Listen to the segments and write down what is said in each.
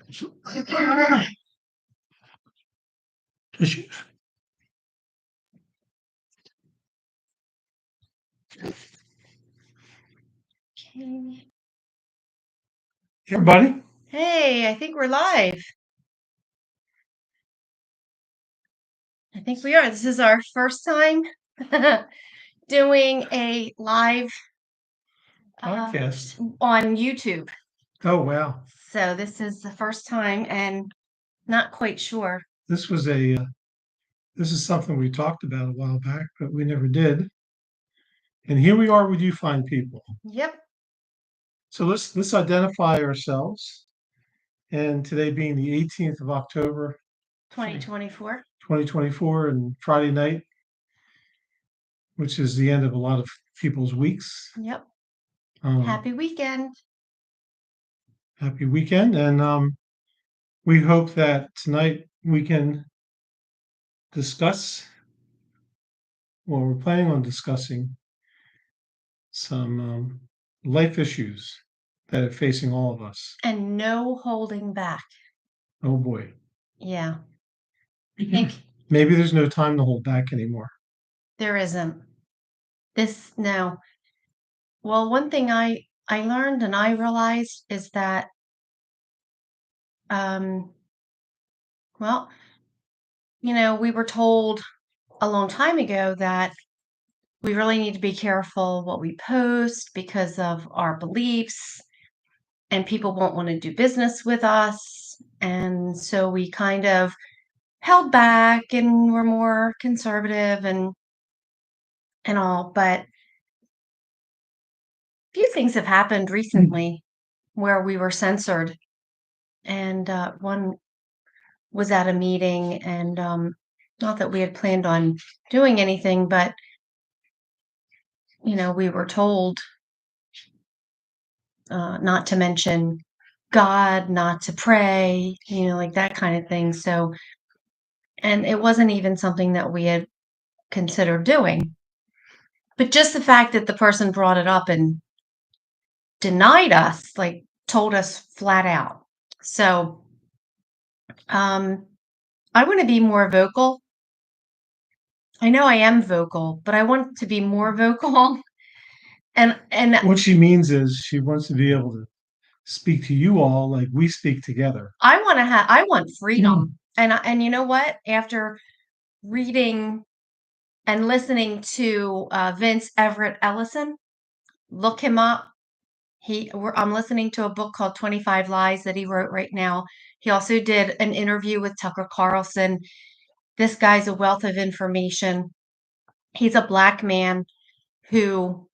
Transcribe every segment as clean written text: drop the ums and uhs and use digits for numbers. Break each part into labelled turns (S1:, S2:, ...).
S1: Tissues.
S2: Okay.
S1: Hey, everybody.
S2: Hey, I think we're live. I think we are. This is our first time doing a live
S1: Podcast.
S2: on YouTube.
S1: Oh, wow.
S2: So this is the first time and not quite sure.
S1: This is something we talked about a while back, but we never did. And here we are with you fine people.
S2: Yep.
S1: So let's identify ourselves. And today being the 18th of October,
S2: 2024.
S1: 2024, and Friday night, which is the end of a lot of people's weeks.
S2: Yep.
S1: Um,
S2: Happy weekend.
S1: Happy weekend. And we hope that tonight we can discuss, well, we're planning on discussing some life issues that are facing all of us.
S2: And no holding back.
S1: Oh boy.
S2: Yeah. I think
S1: Maybe there's no time to hold back anymore.
S2: there isn't. No. Well, one thing I learned and I realized is that well, we were told a long time ago that we really need to be careful what we post because of our beliefs and people won't want to do business with us. And so we kind of held back and were more conservative and all. But a few things have happened recently where we were censored. And one was at a meeting and not that we had planned on doing anything, but we were told not to mention God, not to pray, like that kind of thing. So, and it wasn't even something that we had considered doing. But just the fact that the person brought it up and denied us, like told us flat out. So, I want to be more vocal. I know I am vocal, but I want to be more vocal. And
S1: What she means is she wants to be able to speak to you all like we speak together.
S2: I want freedom. And you know what? After reading and listening to Vince Everett Ellison, look him up. I'm listening to a book called 25 Lies that he wrote right now. He also did an interview with Tucker Carlson. This guy's a wealth of information. He's a Black man who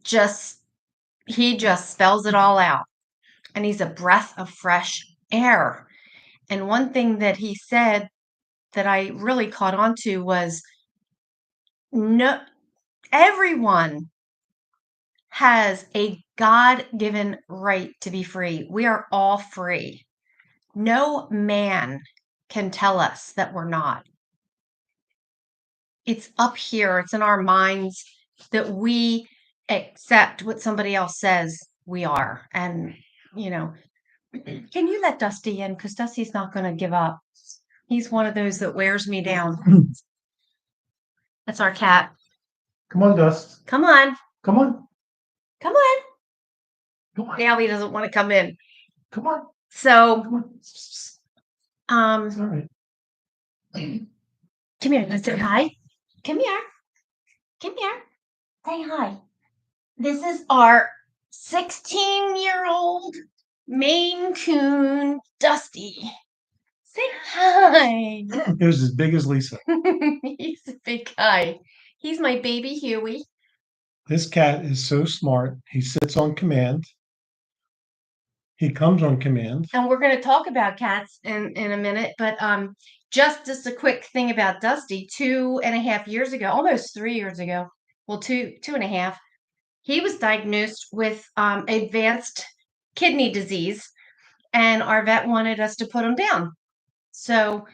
S2: just spells it all out. And he's a breath of fresh air. And one thing that he said that I really caught on to was no, everyone has a God-given right to be free. We are all free. No man can tell us that we're not. It's up here, it's in our minds that we accept what somebody else says we are. And, can you let Dusty in? Because Dusty's not going to give up. He's one of those that wears me down. That's our cat.
S1: Come on, Dust.
S2: Come on.
S1: Come on.
S2: Come on.
S1: Come on.
S2: Now he doesn't want to come in.
S1: Come on.
S2: So,
S1: Come on. It's all right.
S2: Come here. Let's say hi. Come here. Come here. Say hi. This is our 16-year-old Maine Coon, Dusty. Say hi.
S1: It was as big as Lisa.
S2: He's a big guy. He's my baby Huey.
S1: This cat is so smart. He sits on command. He comes on command.
S2: And we're going to talk about cats in a minute, but just a quick thing about Dusty. 2.5 years ago, almost 3 years ago, well, two and a half, he was diagnosed with advanced kidney disease, and our vet wanted us to put him down. So,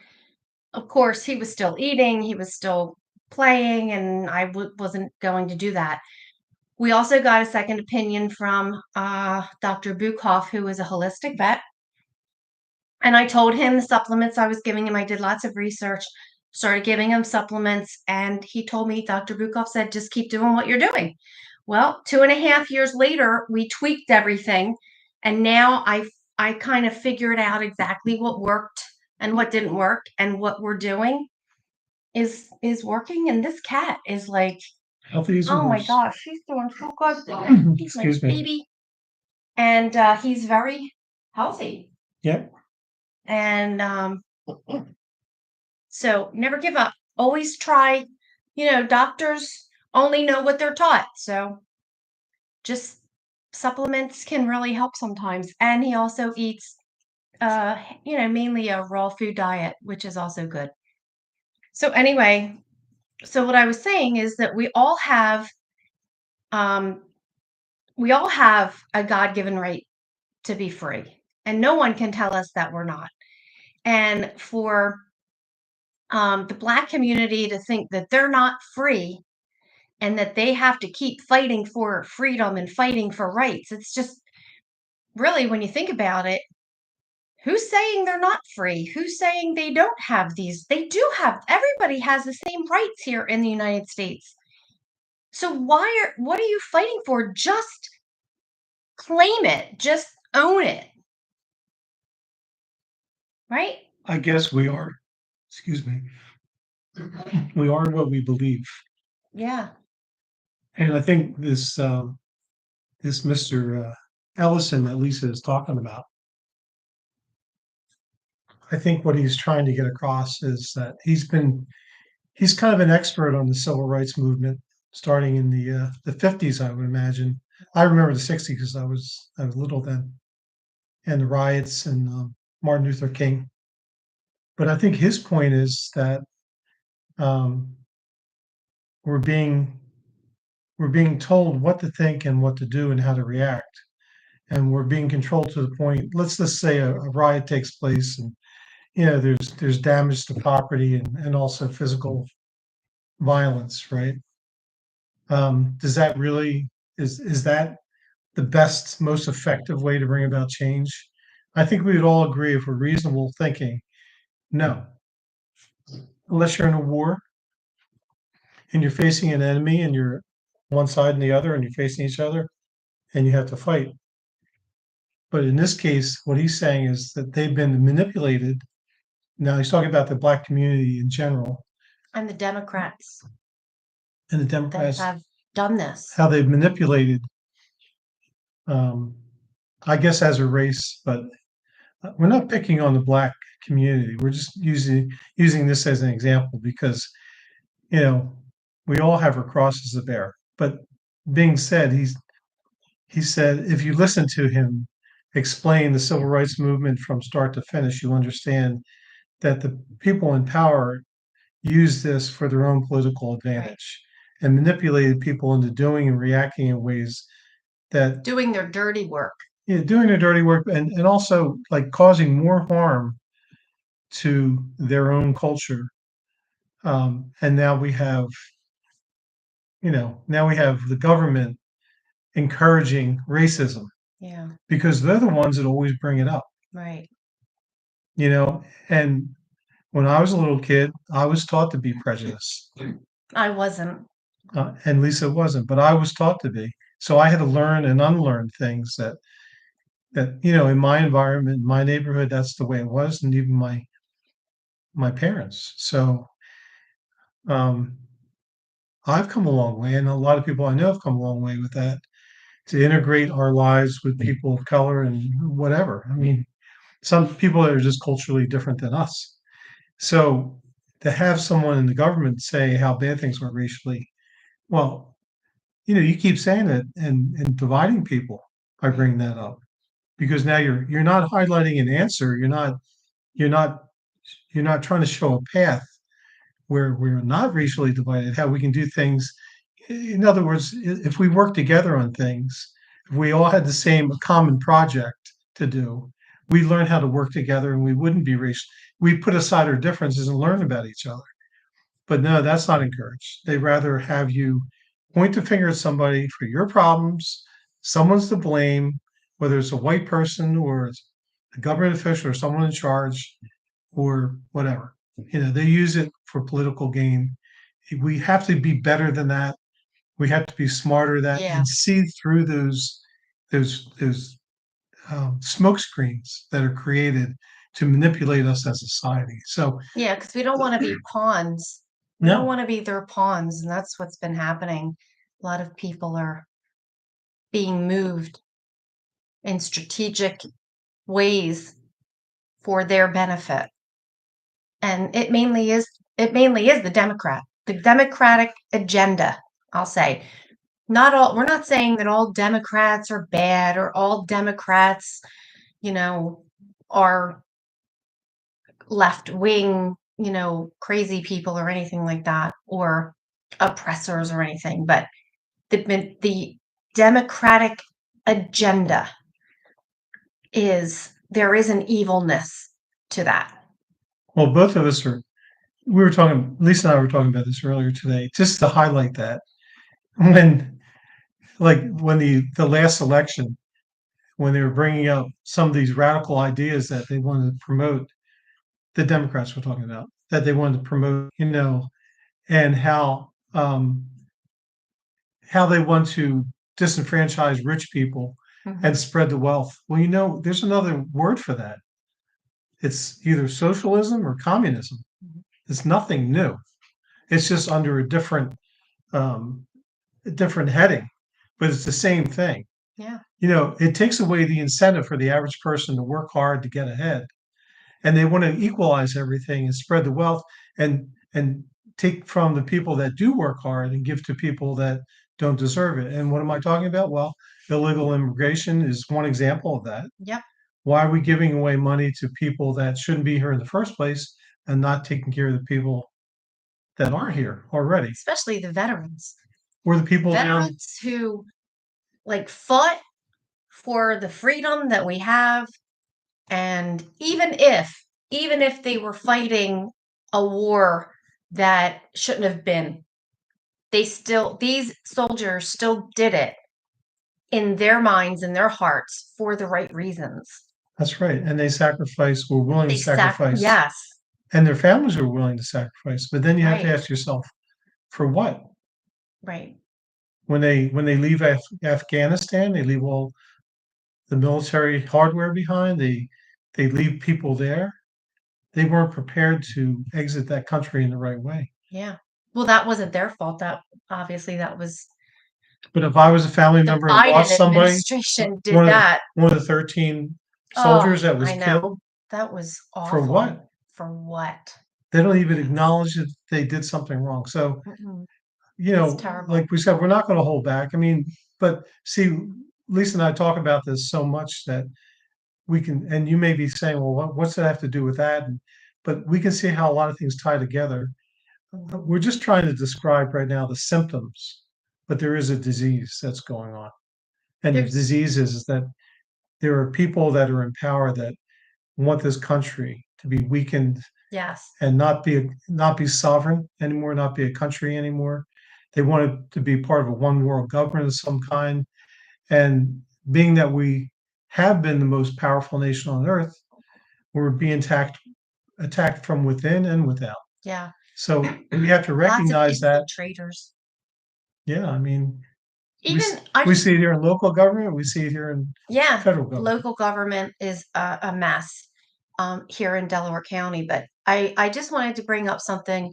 S2: of course, he was still eating, he was still playing, and I wasn't going to do that. We also got a second opinion from Dr. Bukoff, who is a holistic vet. And I told him the supplements I was giving him. I did lots of research, started giving him supplements, and he told me, Dr. Bukoff said, just keep doing what you're doing. Well, 2.5 years later, we tweaked everything, and now I kind of figured out exactly what worked and what didn't work, and what we're doing is working. And this cat is like,
S1: Healthy as a
S2: oh my
S1: horse.
S2: gosh, she's doing so good. He's my
S1: Excuse me.
S2: baby, and he's very healthy.
S1: Yep.
S2: And so never give up. Always try. Doctors only know what they're taught. So just supplements can really help sometimes. And he also eats, mainly a raw food diet, which is also good. So anyway, so what I was saying is that um, we all have a God-given right to be free, and no one can tell us that we're not. And for the Black community to think that they're not free and that they have to keep fighting for freedom and fighting for rights. It's just really, when you think about it, who's saying they're not free? Who's saying they don't have these? They do have, everybody has the same rights here in the United States. So what are you fighting for? Just claim it, just own it. Right?
S1: I guess we are, excuse me, we are what we believe.
S2: Yeah.
S1: And I think this Mr. Ellison that Lisa is talking about, I think what he's trying to get across is that he's kind of an expert on the civil rights movement starting in the 50s, I would imagine. I remember the 60s because I was little then, and the riots and Martin Luther King. But I think his point is that um, we're being we're being told what to think and what to do and how to react, and we're being controlled to the point. Let's just say a riot takes place, and there's damage to property and also physical violence, right? Does that really is that the best, most effective way to bring about change? I think we would all agree if we're reasonable thinking, no, unless you're in a war and you're facing an enemy and you're one side and the other and you're facing each other and you have to fight. But in this case, what he's saying is that they've been manipulated. Now he's talking about the Black community in general
S2: And the Democrats
S1: and the
S2: that
S1: Democrats,
S2: have done this.
S1: how they've manipulated, um, I guess, as a race, but we're not picking on the Black community. We're just using this as an example because you know we all have our crosses to bear. But being said, he said if you listen to him explain the civil rights movement from start to finish, you'll understand that the people in power used this for their own political advantage and manipulated people into doing and reacting in ways that
S2: Doing their dirty work.
S1: doing their dirty work and also like causing more harm to their own culture. And now we have the government encouraging racism
S2: Yeah.
S1: because they're the ones that always bring it up.
S2: Right.
S1: And when I was a little kid, I was taught to be prejudiced,
S2: I wasn't.
S1: and Lisa wasn't, but I was taught to be. So I had to learn and unlearn things that in my environment, my neighborhood, that's the way it was, and even my parents. So um, I've come a long way, and a lot of people I know have come a long way with that to integrate our lives with people of color and whatever. I mean, some people are just culturally different than us. So to have someone in the government say how bad things were racially, well, you keep saying it and dividing people by bringing that up because now you're not highlighting an answer. You're not you're not trying to show a path where we're not racially divided, how we can do things. In other words, if we work together on things, if we all had the same common project to do, we learn how to work together and we wouldn't be racial. We put aside our differences and learn about each other. But no, that's not encouraged. They rather have you point the finger at somebody for your problems. Someone's to blame, whether it's a white person or a government official or someone in charge or whatever. They use it for political gain. We have to be better than that. We have to be smarter than that
S2: Yeah.
S1: and see through those smoke screens that are created to manipulate us as a society. So
S2: Yeah, because we don't want to be pawns. We don't
S1: no,
S2: want to be their pawns, and that's what's been happening. A lot of people are being moved in strategic ways for their benefit. And it mainly is the Democratic agenda, I'll say. We're not saying that all Democrats are bad or all Democrats, are left wing, crazy people or anything like that, or oppressors or anything, but the Democratic agenda there is an evilness to that.
S1: well, both of us are. We were talking. Lisa and I were talking about this earlier today, just to highlight that when, when the last election, when they were bringing up some of these radical ideas that they wanted to promote, the Democrats were talking about that they wanted to promote, and how they want to disenfranchise rich people and spread the wealth. Well, there's another word for that. It's either socialism or communism. It's nothing new. It's just under um, a different heading, but it's the same thing.
S2: Yeah.
S1: It takes away the incentive for the average person to work hard to get ahead, and they want to equalize everything and spread the wealth and take from the people that do work hard and give to people that don't deserve it. And what am I talking about? Well, illegal immigration is one example of that.
S2: Yep.
S1: Why are we giving away money to people that shouldn't be here in the first place and not taking care of the people that are here already?
S2: Especially the veterans.
S1: Or the people
S2: Veterans who fought for the freedom that we have, and even if they were fighting a war that shouldn't have been, these soldiers still did it in their minds and their hearts for the right reasons.
S1: That's right. And they were willing to sacrifice.
S2: Yes.
S1: And their families were willing to sacrifice. But then you have to
S2: Right.
S1: ask yourself, for what?
S2: Right.
S1: When they leave Afghanistan, they leave all the military hardware behind. They leave people there. They weren't prepared to exit that country in the right way.
S2: Yeah. Well, that wasn't their fault. That was
S1: But if I was a family
S2: the
S1: member and lost
S2: Biden
S1: somebody,
S2: administration did
S1: one of the,
S2: that.
S1: one of the 13
S2: Oh,
S1: soldiers that was
S2: I know.
S1: killed,
S2: That was
S1: for
S2: awful.
S1: what?
S2: For what?
S1: They don't even acknowledge that they did something wrong. So,
S2: Mm-mm.
S1: you
S2: It's
S1: know,
S2: terrible.
S1: like we said, we're not going to hold back. I mean, but see, Lisa and I talk about this so much that we can, and you may be saying, well, what's that have to do with that? But we can see how a lot of things tie together. We're just trying to describe right now the symptoms, but there is a disease that's going on. And the
S2: There's
S1: disease is that there are people that are in power that want this country to be weakened
S2: yes.
S1: and not be sovereign anymore, not be a country anymore. They want it to be part of a one world government of some kind. And being that we have been the most powerful nation on earth, we're being attacked from within and without.
S2: Yeah.
S1: So we have to recognize that.
S2: Traitors.
S1: Yeah, I mean,
S2: Even
S1: we see it here in local government, we see it here in federal government.
S2: Local government is a mess here in Delaware County. But I just wanted to bring up something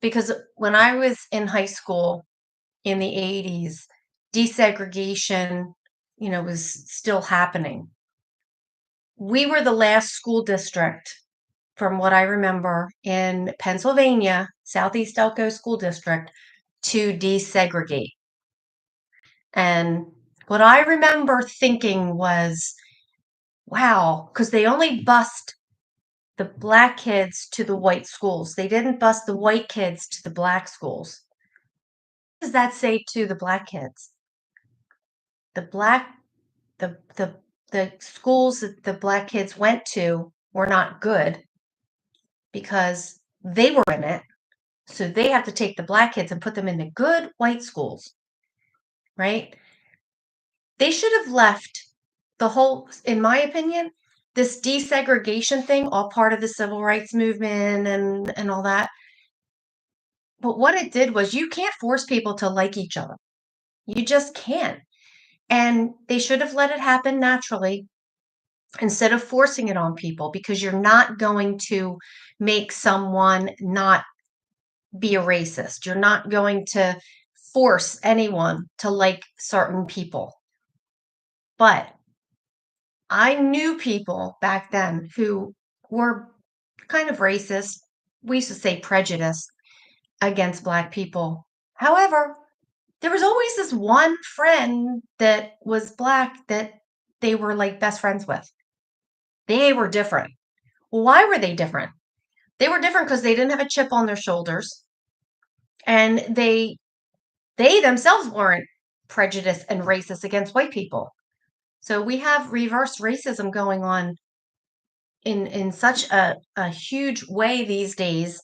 S2: because when I was in high school in the 80s, desegregation, was still happening. We were the last school district, from what I remember, in Pennsylvania, Southeast Elko School District, to desegregate. And what I remember thinking was, wow, because they only bused the black kids to the white schools. They didn't bus the white kids to the black schools. What does that say to the black kids? The black the schools that the black kids went to were not good because they were in it. So they have to take the black kids and put them in the good white schools. Right? They should have left in my opinion, this desegregation thing, all part of the civil rights movement and all that. But what it did was you can't force people to like each other. You just can't. And they should have let it happen naturally instead of forcing it on people, because you're not going to make someone not be a racist. You're not going to force anyone to like certain people. But I knew people back then who were kind of racist. We used to say prejudiced against Black people. However, there was always this one friend that was Black that they were like best friends with. They were different. Well, why were they different? They were different because they didn't have a chip on their shoulders, and they themselves weren't prejudiced and racist against white people. So we have reverse racism going on in such a huge way these days.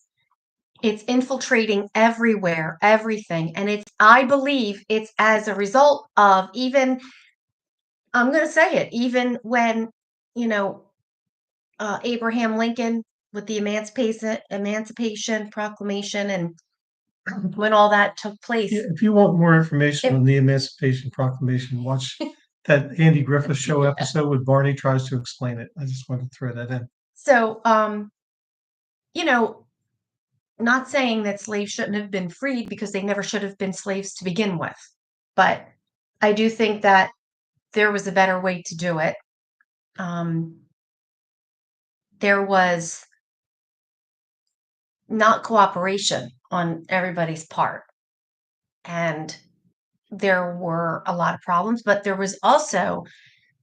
S2: It's infiltrating everywhere, everything. And I believe it's as a result of, even, I'm going to say it, even when, you know, Abraham Lincoln with the Emancipation Proclamation, and when all that took place.
S1: Yeah, if you want more information
S2: It-
S1: on the Emancipation Proclamation, watch that Andy Griffith Show episode with Barney tries to explain it. I just wanted to throw that in.
S2: So, you know, not saying that slaves shouldn't have been freed, because they never should have been slaves to begin with. But I do think that there was a better way to do it. There was not cooperation on everybody's part. And there were a lot of problems, but there was also,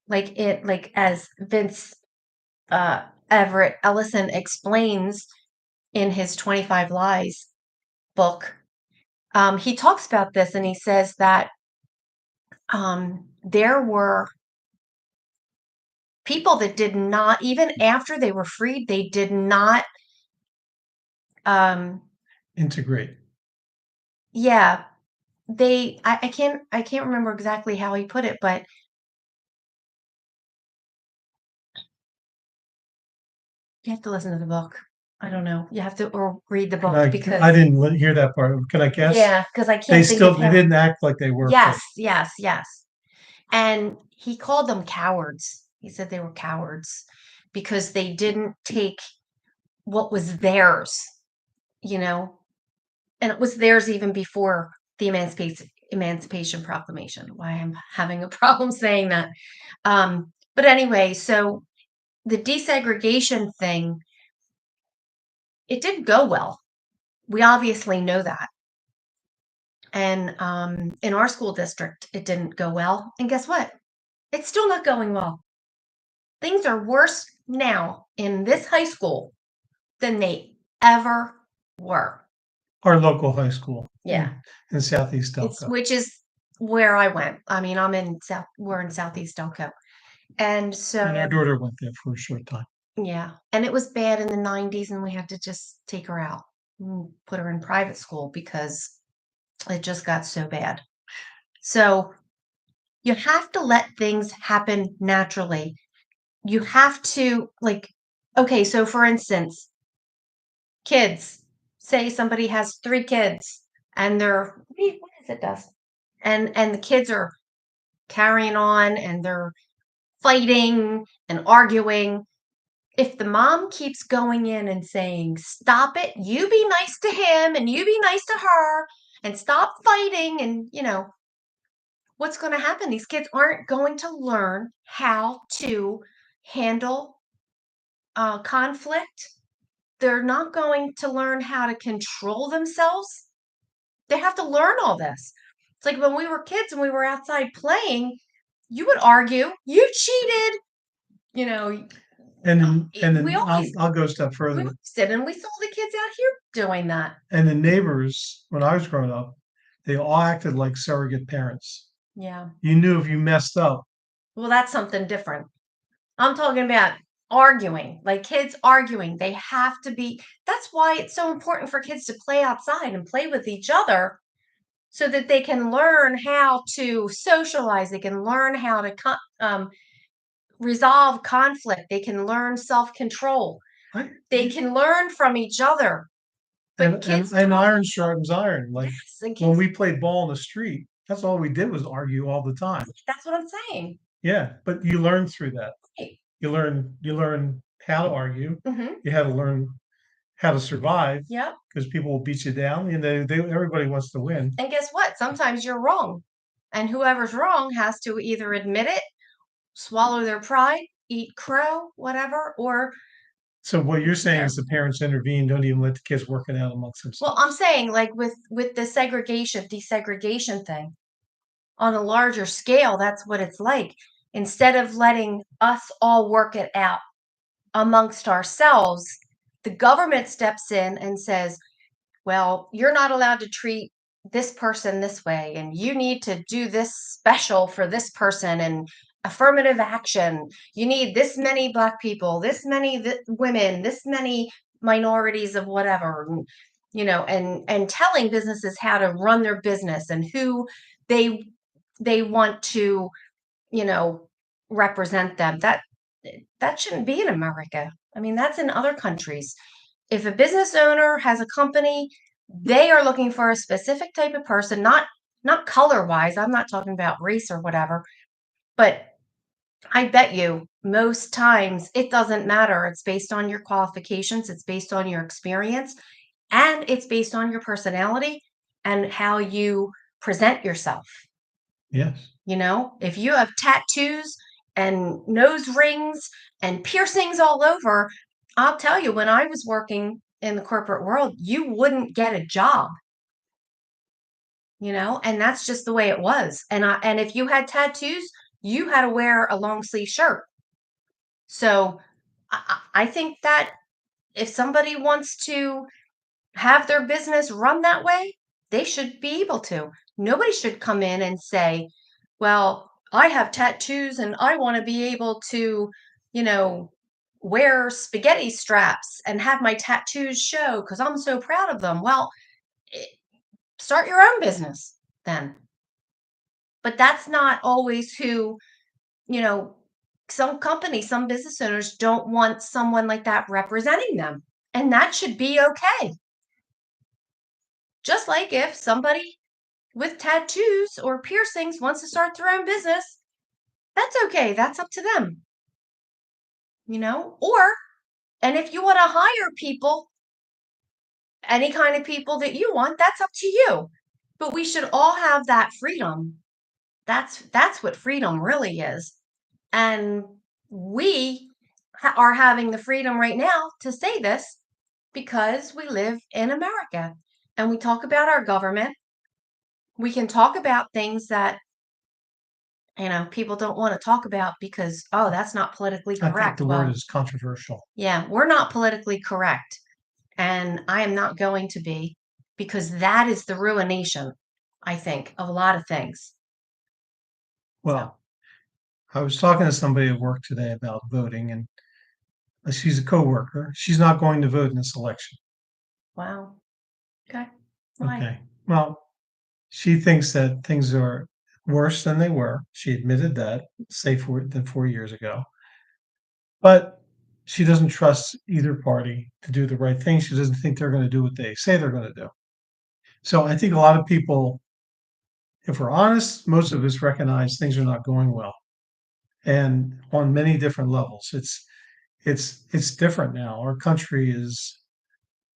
S2: like as Vince Everett Ellison explains in his 25 Lies book, he talks about this, and he says that there were people that did not, even after they were freed, they did not
S1: integrate.
S2: Yeah, I can't remember exactly how he put it, but you have to listen to the book. I don't know. You have to, or read the book,
S1: I
S2: because
S1: didn't hear that part. Can I guess?
S2: yeah, because I
S1: They
S2: can't think of
S1: they
S2: how.
S1: didn't act like they were
S2: Yes,
S1: free.
S2: yes, yes. And he called them cowards. He said they were cowards because they didn't take what was theirs, you know, and it was theirs even before the Emancipation Proclamation. Why I'm having a problem saying that. But anyway, so the desegregation thing, it didn't go well. We obviously know that. And in our school district, it didn't go well. And guess what? It's still not going well. Things are worse now in this high school than they ever were.
S1: Our local high school.
S2: Yeah.
S1: In Southeast
S2: It's,
S1: Delco.
S2: which is where I went. I mean, we're in Southeast Delco. And so,
S1: And our daughter went there for a short time.
S2: yeah. And it was bad in the 90s, and we had to just take her out and put her in private school because it just got so bad. So you have to let things happen naturally. You have to, like, okay, so for instance, kids, say somebody has 3 kids, and what is it, Dust? And the kids are carrying on, and they're fighting and arguing. If the mom keeps going in and saying, "Stop it, you be nice to him and you be nice to her and stop fighting," and what's going to happen? These kids aren't going to learn how to handle conflict. They're not going to learn how to control themselves. They have to learn all this. It's like when we were kids and we were outside playing, you would argue, "You cheated." You know,
S1: And then
S2: we always
S1: I'll go a step
S2: we
S1: further.
S2: always did, and we saw the kids out here doing that.
S1: And the neighbors, when I was growing up, they all acted like surrogate parents.
S2: Yeah.
S1: You knew if you messed up.
S2: Well, that's something different. I'm talking about arguing, like kids arguing. They have to be, that's why it's so important for kids to play outside and play with each other, so that they can learn how to socialize. They can learn how to resolve conflict. They can learn self-control.
S1: I-
S2: They can learn from each other. But
S1: and
S2: kids
S1: and
S2: don't.
S1: iron sharpens iron. Like
S2: Yes, and
S1: when
S2: kids,
S1: we played ball in the street, that's all we did was argue all the time.
S2: that's what I'm saying.
S1: Yeah, but you learn through that.
S2: Right.
S1: You learn how to argue.
S2: Mm-hmm.
S1: You had to learn how to survive
S2: Yep.
S1: because people will beat you down, and everybody wants to win.
S2: And guess what? Sometimes you're wrong. And whoever's wrong has to either admit it, swallow their pride, eat crow, whatever, or
S1: So what you're saying is the parents intervene, don't even let the kids work it out amongst
S2: well,
S1: themselves.
S2: I'm saying like with the desegregation thing on a larger scale, that's what it's like. Instead of letting us all work it out amongst ourselves, the government steps in and says, well, you're not allowed to treat this person this way, and you need to do this special for this person, and affirmative action. You need this many Black people, this many women, this many minorities of whatever, and telling businesses how to run their business and who they they want to, you know, represent them. That shouldn't be in America. I mean, that's in other countries. If a business owner has a company, they are looking for a specific type of person, not color wise. I'm not talking about race or whatever, but I bet you most times it doesn't matter. It's based on your qualifications, it's based on your experience, and it's based on your personality and how you present yourself.
S1: Yes.
S2: If you have tattoos and nose rings and piercings all over, I'll tell you, when I was working in the corporate world, you wouldn't get a job, and that's just the way it was. And if you had tattoos, you had to wear a long sleeve shirt. So I think that if somebody wants to have their business run that way, they should be able to. Nobody should come in and say, well, I have tattoos and I want to be able to, you know, wear spaghetti straps and have my tattoos show because I'm so proud of them. Well, eh, start your own business then. But that's not always who, you know, some companies, some business owners don't want someone like that representing them. And that should be okay. Just like if somebody with tattoos or piercings wants to start their own business, that's okay. That's up to them, or, and if you want to hire people, any kind of people that you want, that's up to you. But we should all have that freedom. That's what freedom really is. And we are having the freedom right now to say this because we live in America and we talk about our government. We can talk about things that people don't want to talk about because, oh, that's not politically
S1: I think
S2: correct.
S1: the word
S2: Well,
S1: is controversial.
S2: yeah, we're not politically correct. And I am not going to be because that is the ruination, I think, of a lot of things.
S1: Well, I was talking to somebody at work today about voting, and she's a coworker. She's not going to vote in this election.
S2: Wow. Okay. Why?
S1: Okay. Well, she thinks that things are worse than they were. She admitted that, say, than 4 years ago. But she doesn't trust either party to do the right thing. She doesn't think they're going to do what they say they're going to do. So I think a lot of people, if we're honest, most of us recognize things are not going well, and on many different levels. It's different now. Our country is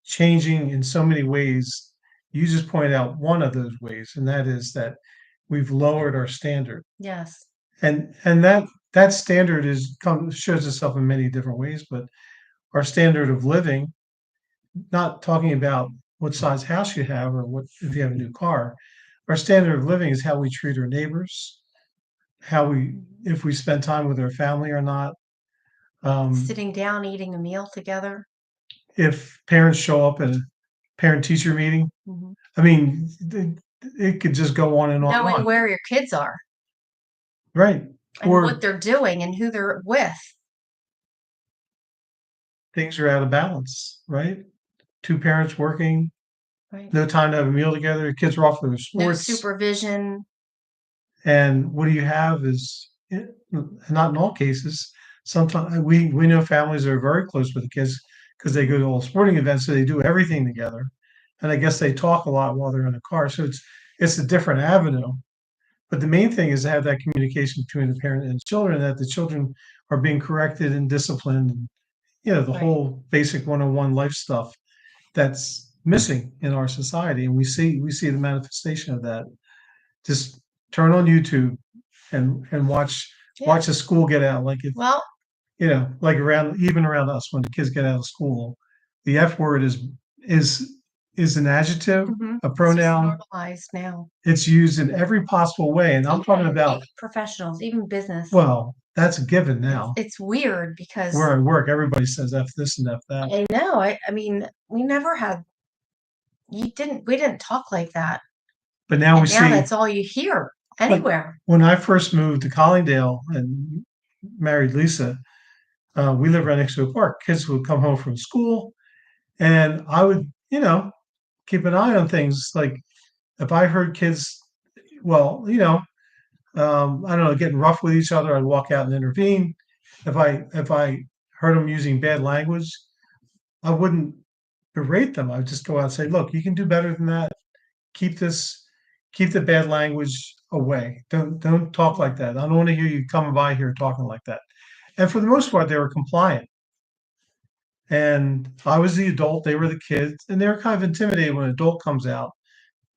S1: changing in so many ways. You just pointed out one of those ways, and that is that we've lowered our standard.
S2: Yes.
S1: And that standard shows itself in many different ways, but our standard of living, not talking about what size house you have or what if you have a new car, our standard of living is how we treat our neighbors, if we spend time with our family or not.
S2: Sitting down, eating a meal together.
S1: If parents show up at a parent-teacher meeting,
S2: Mhm.
S1: I mean, it could just go on and on and
S2: Knowing
S1: on.
S2: where your kids are
S1: Right.
S2: and what
S1: Or
S2: they're doing and who they're with.
S1: things are out of balance, right? Two parents working,
S2: Right.
S1: no time to have a meal together, kids are off to their
S2: No
S1: sports.
S2: supervision.
S1: And what do you have is, not in all cases, sometimes we know families that are very close with the kids because they go to all sporting events, so they do everything together. And I guess they talk a lot while they're in the car. So it's a different avenue. But the main thing is to have that communication between the parent and the children, that the children are being corrected and disciplined, and the
S2: Right.
S1: whole basic 101 life stuff that's missing in our society. And we see the manifestation of that. Just turn on YouTube and
S2: Yeah.
S1: watch a school get out. Like if
S2: Well,
S1: like around us when the kids get out of school, the F word is is an adjective, a
S2: it's just
S1: pronoun.
S2: normalized now.
S1: It's used in every possible way. And I'm talking about,
S2: Professionals, even business.
S1: well, that's a given
S2: It's
S1: now.
S2: it's weird because
S1: Where I work, everybody says F this and F that.
S2: I know. I mean, we never had we didn't talk like that.
S1: But now we
S2: And now
S1: see,
S2: that's all you hear
S1: like
S2: anywhere.
S1: when I first moved to Collingdale and married Lisa, we lived right next to a park. Kids would come home from school, and I would, keep an eye on things. Like if I heard kids, well, I don't know, getting rough with each other, I'd walk out and intervene. If I heard them using bad language, I wouldn't berate them. I would just go out and say, "Look, you can do better than that. Keep this, keep the bad language away. Don't talk like that. I don't want to hear you coming by here talking like that." And for the most part, they were compliant. And I was the adult, they were the kids, and they were kind of intimidated when an adult comes out.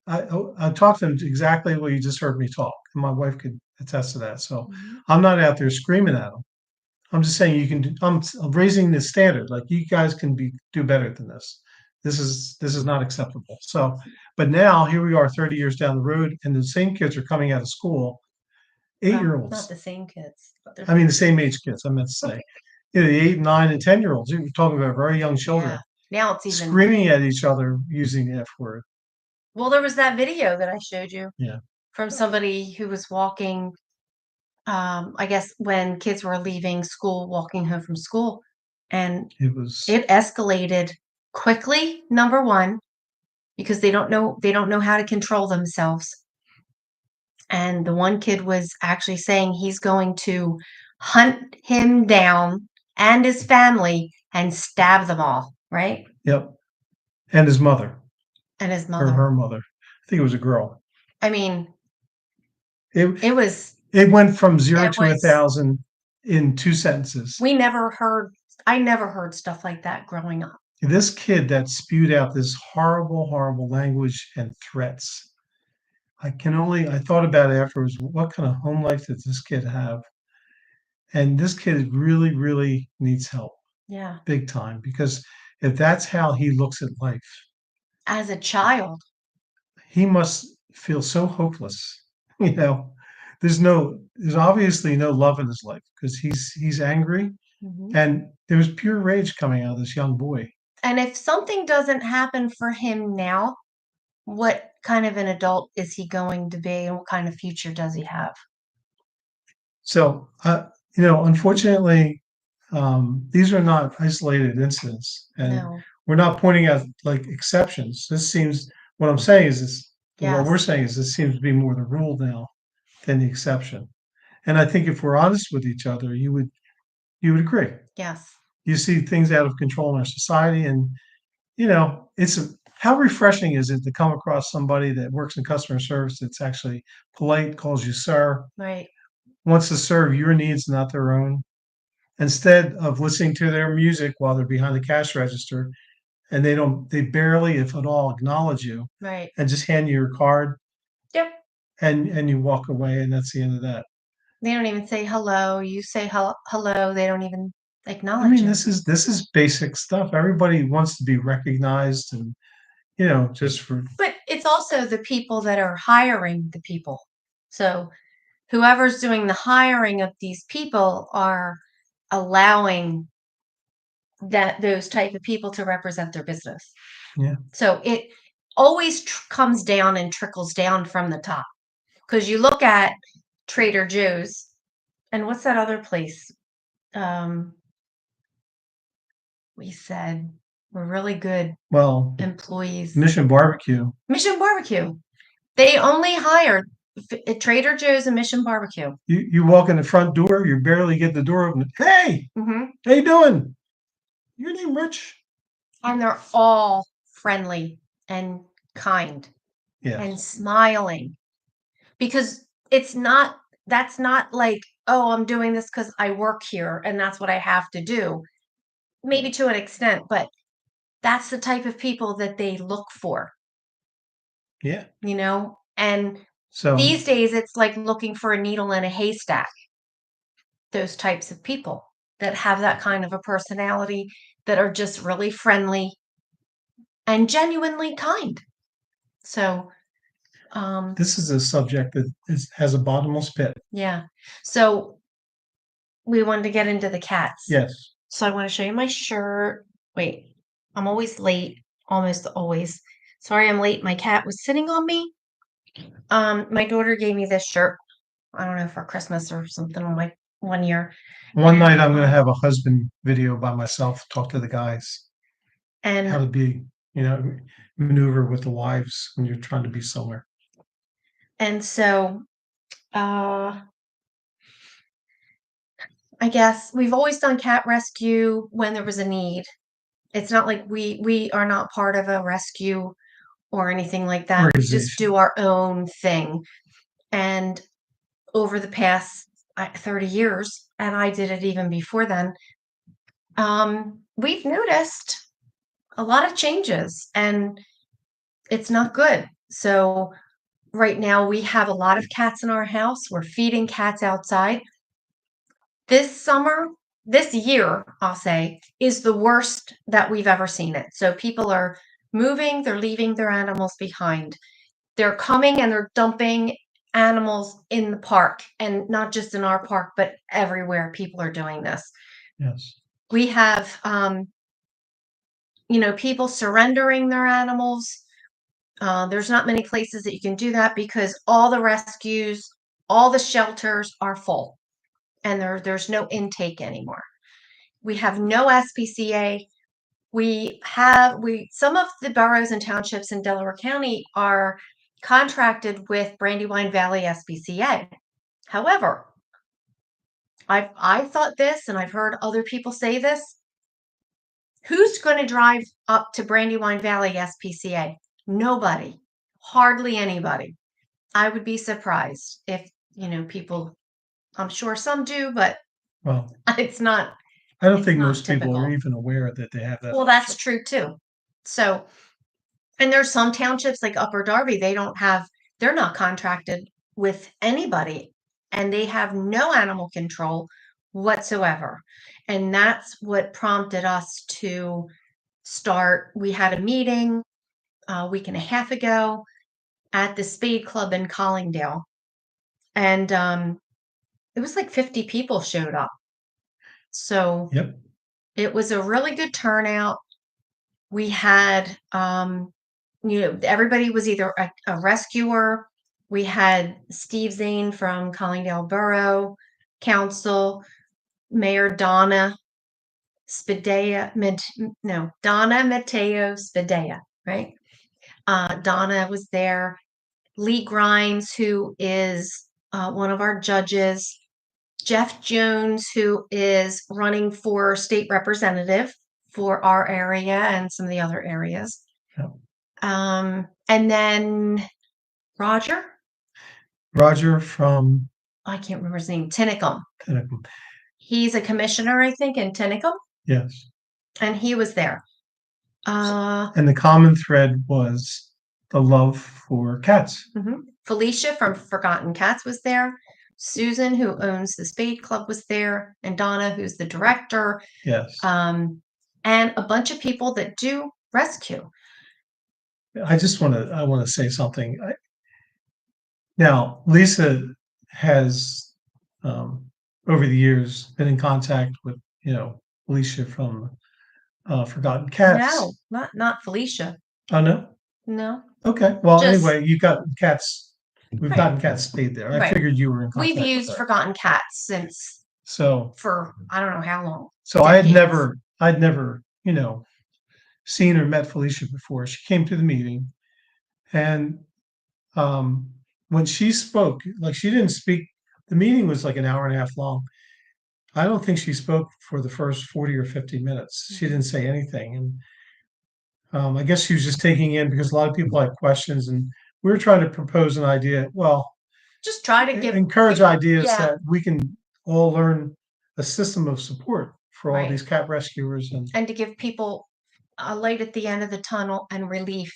S1: I talk to them exactly what you just heard me talk, and my wife could attest to that. So I'm not out there screaming at them. I'm just saying you can do. I'm raising the standard. Like you guys can do better than this. This is not acceptable. So, but now here we are, 30 years down the road, and the same kids are coming out of school.
S2: Well,
S1: 8 year
S2: not
S1: olds.
S2: the same kids, but they're
S1: I mean, the same age kids. I meant to say, the 8, 9, and 10 year olds. You're talking about very young children
S2: yeah. Now it's even
S1: screaming at each other using the F word.
S2: well, there was that video that I showed you
S1: Yeah,
S2: from somebody who was walking, I guess when kids were leaving school, walking home from school, and
S1: it was.
S2: it escalated quickly, number 1, because they don't know how to control themselves. And the one kid was actually saying he's going to hunt him down and his family and stab them all, right?
S1: Yep, and his mother,
S2: And his
S1: or
S2: mother.
S1: her mother. I think it was a girl.
S2: I mean,
S1: It
S2: it was
S1: it went from 0
S2: it
S1: to
S2: was
S1: 1,000 in 2 sentences.
S2: I never heard stuff like that growing up.
S1: This kid that spewed out this horrible, horrible language and threats. I thought about it afterwards. What kind of home life did this kid have? And this kid really, really needs help,
S2: Yeah.
S1: big time, because if that's how he looks at life,
S2: As a child.
S1: he must feel so hopeless. You know, there's obviously no love in his life because he's angry,
S2: Mhm.
S1: and there was pure rage coming out of this young boy.
S2: And if something doesn't happen for him now, what kind of an adult is he going to be and what kind of future does he have?
S1: So, unfortunately, these are not isolated incidents, and
S2: No.
S1: we're not pointing out like exceptions. What I'm saying is this, what we're
S2: Yes.
S1: saying is this seems to be more the rule now than the exception. And I think if we're honest with each other, you would agree.
S2: Yes.
S1: You see things out of control in our society, and how refreshing is it to come across somebody that works in customer service that's actually polite, calls you sir,
S2: Right.
S1: wants to serve your needs, not their own, instead of listening to their music while they're behind the cash register, and they barely, if at all, acknowledge you,
S2: Right.
S1: and just hand you your card,
S2: Yep.
S1: and you walk away, and that's the end of that.
S2: They don't even say hello. You say hello. They don't even
S1: I
S2: acknowledge
S1: mean,
S2: you.
S1: this is basic stuff. Everybody wants to be recognized, and just for.
S2: But it's also the people that are hiring the people. So whoever's doing the hiring of these people are allowing that those type of people to represent their business.
S1: Yeah.
S2: So it always comes down and trickles down from the top. Because you look at Trader Joe's and what's that other place? Um, we said we're really good
S1: Well,
S2: employees.
S1: Mission Barbecue.
S2: Mission Barbecue. They only hire at Trader Joe's and Mission Barbecue.
S1: You walk in the front door, you barely get the door open. Hey,
S2: Hmm.
S1: how you doing? Your name Rich?
S2: And they're all friendly and kind
S1: Yes.
S2: and smiling, because that's not like, oh, I'm doing this because I work here and that's what I have to do. Maybe to an extent, but that's the type of people that they look for,
S1: Yeah.
S2: and
S1: So
S2: these days it's like looking for a needle in a haystack. Those types of people that have that kind of a personality, that are just really friendly and genuinely kind. So,
S1: this is a subject that has a bottomless pit.
S2: yeah. So we wanted to get into the cats.
S1: Yes.
S2: So I want to show you my shirt. Wait, I'm always late, almost always. Sorry, I'm late. My cat was sitting on me. My daughter gave me this shirt. I don't know, for Christmas or something, on my 1 year.
S1: One night I'm going to have a husband video by myself, talk to the guys, how to
S2: And
S1: be, maneuver with the wives when you're trying to be somewhere.
S2: so, I guess we've always done cat rescue when there was a need. It's not like we are not part of a rescue or anything like that. We just
S1: Organization.
S2: do our own thing. And over the past 30 years, and I did it even before then, we've noticed a lot of changes, and it's not good. So right now we have a lot of cats in our house. We're feeding cats outside. This year, I'll say, is the worst that we've ever seen it. So people are moving, they're leaving their animals behind. They're coming and they're dumping animals in the park, and not just in our park, but everywhere people are doing this.
S1: Yes.
S2: We have, people surrendering their animals. There's not many places that you can do that because all the rescues, all the shelters are full, and there's no intake anymore. We have no SPCA. Some of the boroughs and townships in Delaware County are contracted with Brandywine Valley SPCA. However, I've thought this, and I've heard other people say this. Who's going to drive up to Brandywine Valley SPCA? Nobody. Hardly anybody. I would be surprised if, people, I'm sure some do, but
S1: Well,
S2: it's not.
S1: I don't
S2: It's
S1: think
S2: not
S1: most people are
S2: typical.
S1: even aware that they have that.
S2: Well, that's true too. So, and there's some townships like Upper Darby, they're not contracted with anybody, and they have no animal control whatsoever. And that's what prompted us to start. We had a meeting a week and a half ago at the Spade Club in Collingdale, and it was like 50 people showed up. So
S1: Yep.
S2: it was a really good turnout. We had, everybody was either a rescuer. We had Steve Zane from Collingdale Borough Council, Mayor Donna Donna Mateo Spadea, right? Donna was there. Lee Grimes, who is one of our judges. Jeff Jones, who is running for state representative for our area and some of the other areas.
S1: Yep.
S2: And then Roger
S1: from,
S2: I can't remember his name, Tinicum.
S1: Tinicum.
S2: He's a commissioner, I think, in Tinicum.
S1: Yes.
S2: And he was there.
S1: And the common thread was the love for cats.
S2: Mm-hmm. Felicia from Forgotten Cats was there. Susan, who owns the Spade Club, was there, and Donna, who's the director.
S1: Yes.
S2: And a bunch of people that do rescue.
S1: I want to say something. Now, Lisa has, over the years, been in contact with, Alicia from Forgotten Cats.
S2: No, not Felicia.
S1: Oh, no?
S2: No.
S1: Okay. Well,
S2: Just-
S1: anyway, you've got cats. We've
S2: Right.
S1: gotten cats spayed there. I
S2: Right.
S1: figured you were in contact
S2: We've used
S1: with her.
S2: Forgotten Cats for I don't know how long.
S1: So I'd
S2: Decades.
S1: never, seen or met Felicia before. She came to the meeting, and when she spoke, like she didn't speak, the meeting was like an hour and a half long. I don't think she spoke for the first 40 or 50 minutes. She didn't say anything. And I guess she was just taking in because a lot of people had questions and we were trying to propose an idea. Well,
S2: Just try to
S1: encourage ideas
S2: yeah,
S1: that we can all learn a system of support for all
S2: right.
S1: these cat rescuers
S2: And to give people a light at the end of the tunnel and relief.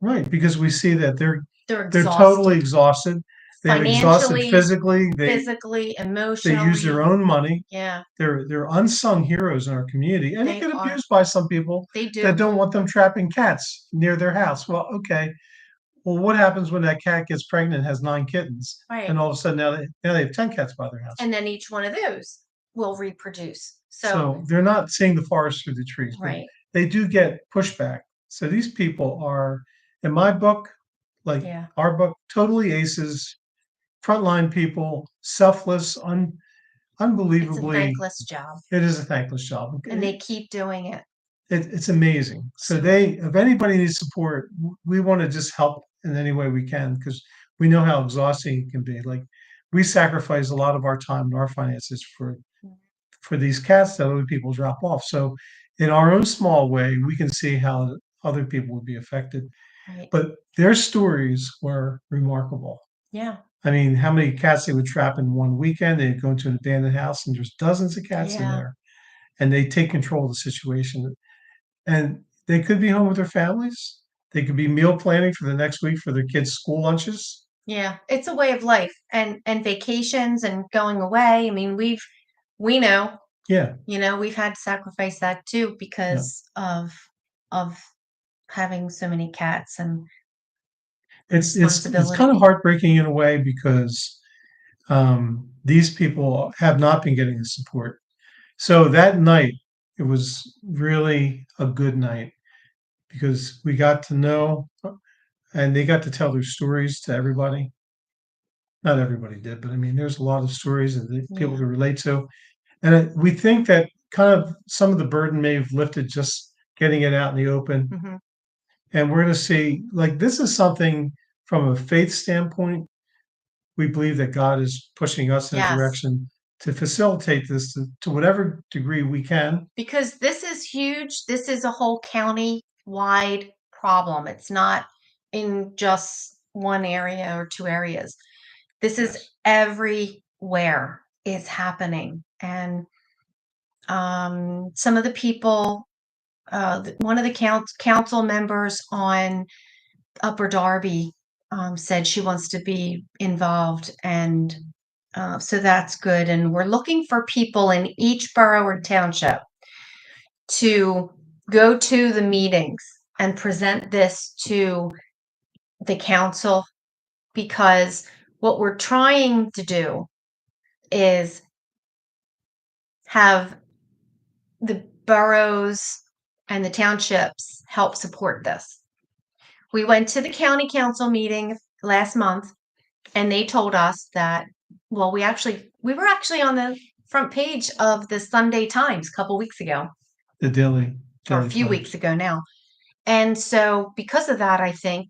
S1: right, because we see that
S2: They're
S1: they're totally
S2: exhausted
S1: exhausted. They've exhausted
S2: financially,
S1: physically.
S2: physically,
S1: They use their
S2: emotionally.
S1: own money.
S2: Yeah,
S1: They're unsung heroes in our community, and they
S2: they
S1: get
S2: are.
S1: abused by some people
S2: They
S1: that
S2: do.
S1: don't want them trapping cats near their house. Well, okay. Well, what happens when that cat gets pregnant and has 9 kittens,
S2: Right.
S1: and all of a sudden now they have 10 cats by their house?
S2: And then each one of those will reproduce. So,
S1: So they're not seeing the forest through the trees, but
S2: right.
S1: they do get pushback. So these people are, in my book, like
S2: Yeah.
S1: our book, totally aces, frontline people, selfless,
S2: It's a
S1: unbelievably.
S2: thankless job.
S1: It is a thankless job.
S2: And they keep doing it.
S1: It's amazing. So
S2: So,
S1: if anybody needs support, we want to just help in any way we can because we know how exhausting it can be. Like we sacrifice a lot of our time and our finances for these cats that other people drop off. So in our own small way, we can see how other people would be affected.
S2: right.
S1: But their stories were remarkable.
S2: Yeah.
S1: I mean, how many cats they would trap in one weekend? They'd go into an abandoned house and there's dozens of cats in
S2: Yeah.
S1: there, and they take control of the situation. And they could be home with their families. They could be meal planning for the next week for their kids' school lunches.
S2: Yeah. It's a way of life and vacations and going away. I mean, we know,
S1: Yeah,
S2: we've had to sacrifice that too
S1: yeah.
S2: because of having so many cats and the
S1: It's kind
S2: responsibility.
S1: of heartbreaking in a way because these people have not been getting the support. So that night, it was really a good night because we got to know and they got to tell their stories to everybody. Not everybody did, but I mean, there's a lot of stories that people
S2: Yeah.
S1: could relate to. And we think that kind of some of the burden may have lifted just getting it out in the open.
S2: Hmm.
S1: And we're going to see, like, this is something from a faith standpoint. We believe that God is pushing us in a
S2: Yes.
S1: direction to facilitate this to whatever degree we can.
S2: Because this is huge. This is a whole county wide problem. It's not in just one area or two areas. This is
S1: Yes.
S2: everywhere is happening. And some of the people, one of the council members on Upper Darby said she wants to be involved. And so that's good. And we're looking for people in each borough or township to go to the meetings and present this to the council because what we're trying to do is have the boroughs and the townships help support this. We went to the county council meeting last month and they told us that, well, we were actually on the front page of the Sunday Times a couple weeks ago,
S1: The daily,
S2: or a
S1: daily
S2: few
S1: times.
S2: weeks ago now. And so because of that, I think